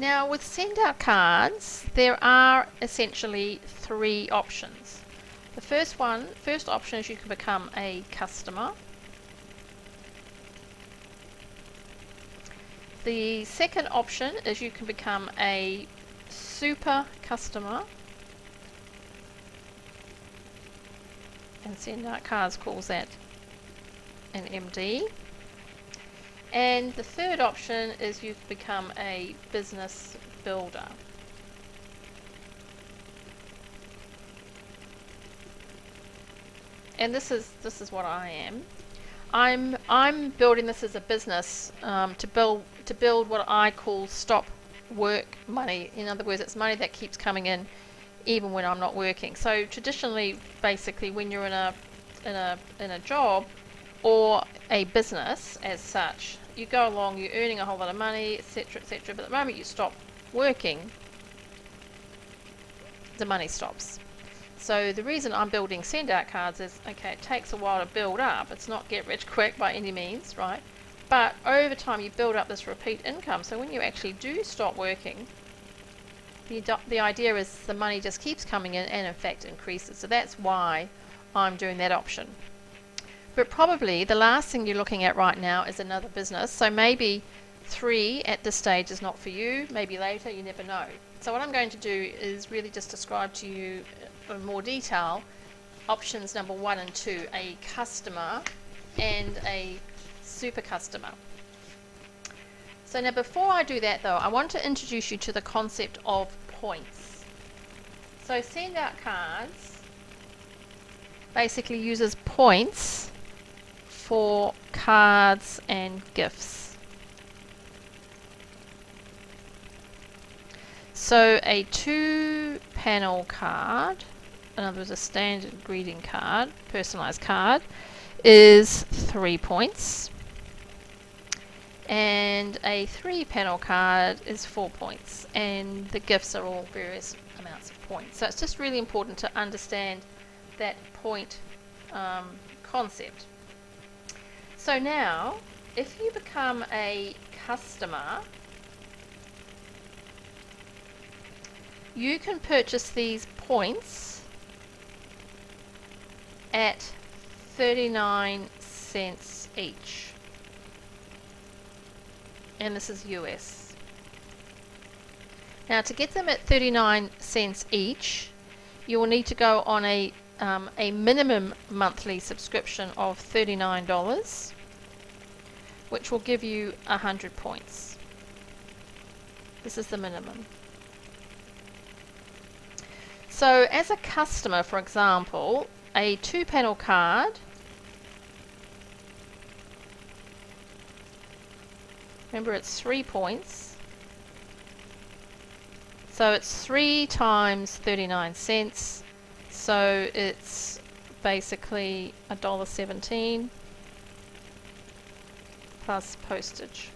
Now with send out cards, there are essentially three options. The first option is you can become a customer. The second option is you can become a super customer, and Send Out Cards calls that an MD. And the third option is you can become a business builder. And this is what I am. I'm building this as a business to build what I call stop work money. In other words, it's money that keeps coming in even when I'm not working. So traditionally, basically, when you're in a job or a business as such, you go along, you're earning a whole lot of money, etc., etc. But the moment you stop working, the money stops. So the reason I'm building send out cards is, okay, it takes a while to build up. It's not get rich quick by any means, right? But over time you build up this repeat income. So when you actually do stop working, the idea is the money just keeps coming in and in fact increases. So that's why I'm doing that option. But probably the last thing you're looking at right now is another business. So maybe 3 at this stage is not for you. Maybe later, you never know. So what I'm going to do is really just describe to you in more detail options number 1 and 2, a customer and a super customer. So now before I do that though, I want to introduce you to the concept of points. So Send Out Cards basically uses points for cards and gifts. So a 2-panel card, in other words a standard greeting card, personalized card, is 3 points. And a 3-panel card is 4 points. And the gifts are all various amounts of points. So it's just really important to understand that point concept. So now, if you become a customer, you can purchase these points at 39 cents each. And this is US. Now to get them at 39 cents each, you will need to go on a minimum monthly subscription of $39, which will give you 100 points. This is the minimum. So as a customer, for example, a 2-panel card, remember it's 3 points, so it's 3 times 39 cents, so it's basically $1.17 plus postage.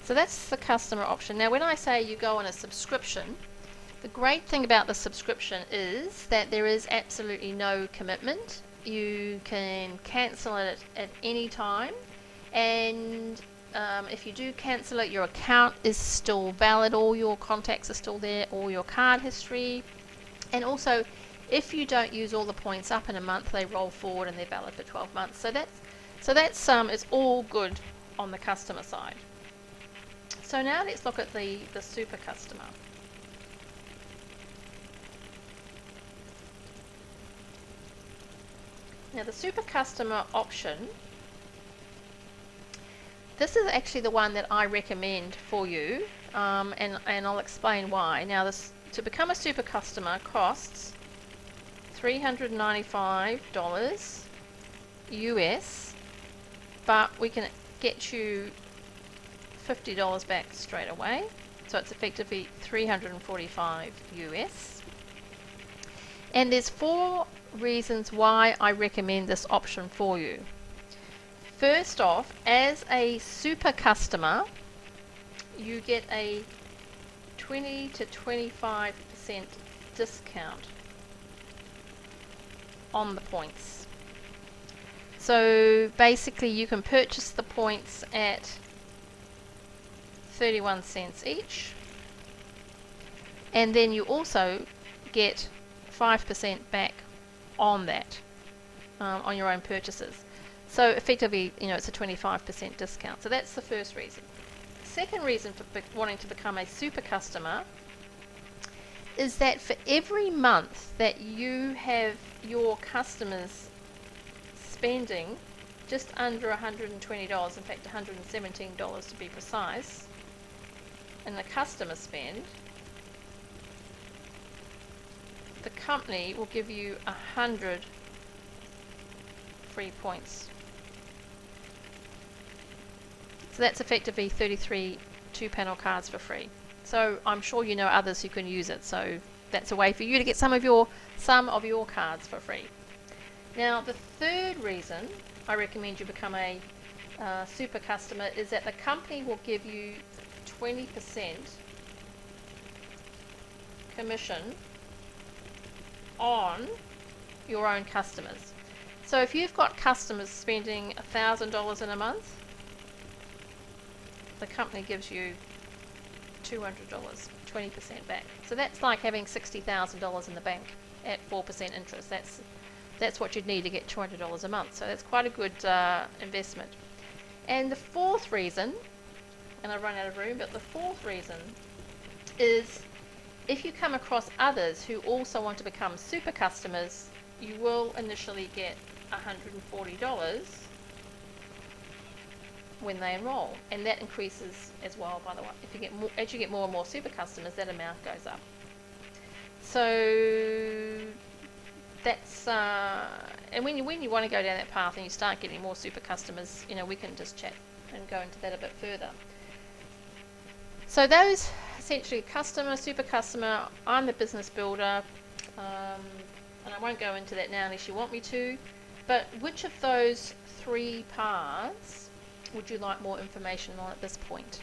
So that's the customer option. Now when I say you go on a subscription, the great thing about the subscription is that there is absolutely no commitment. You can cancel it at any time, and if you do cancel it, your account is still valid, all your contacts are still there, all your card history, and also if you don't use all the points up in a month, they roll forward and they're valid for 12 months. So that's it's all good on the customer side. So now let's look at the super customer. Now the super customer option, this is actually the one that I recommend for you, and I'll explain why. Now to become a super customer costs $395 US, but we can get you $50 back straight away, so it's effectively $345 US. And there's 4 reasons why I recommend this option for you. First off, as a super customer, you get a 20 to 25% discount on the points. So basically you can purchase the points at 31 cents each, and then you also get 5% back on that, on your own purchases. So effectively, it's a 25% discount. So that's the first reason. Second reason for wanting to become a super customer is that for every month that you have your customers spending just under $120, in fact $117 to be precise, in the customer spend, the company will give you 100 free points. So that's effectively 33 2-panel cards for free. So I'm sure you know others who can use it, so that's a way for you to get some of your cards for free. Now the third reason I recommend you become a super customer is that the company will give you 20% commission on your own customers. So if you've got customers spending $1,000 in a month, the company gives you $200, 20% back. So that's like having $60,000 in the bank at 4% interest. That's what you'd need to get $200 a month. So that's quite a good investment. And the fourth reason, and I've run out of room, but the fourth reason is if you come across others who also want to become super customers, you will initially get $140 when they enroll, and that increases as well, by the way. If you get more, as you get more and more super customers, that amount goes up. So that's and when you want to go down that path and you start getting more super customers, we can just chat and go into that a bit further. So those essentially customer, super customer, I'm the business builder, and I won't go into that now unless you want me to, but which of those three paths would you like more information on at this point?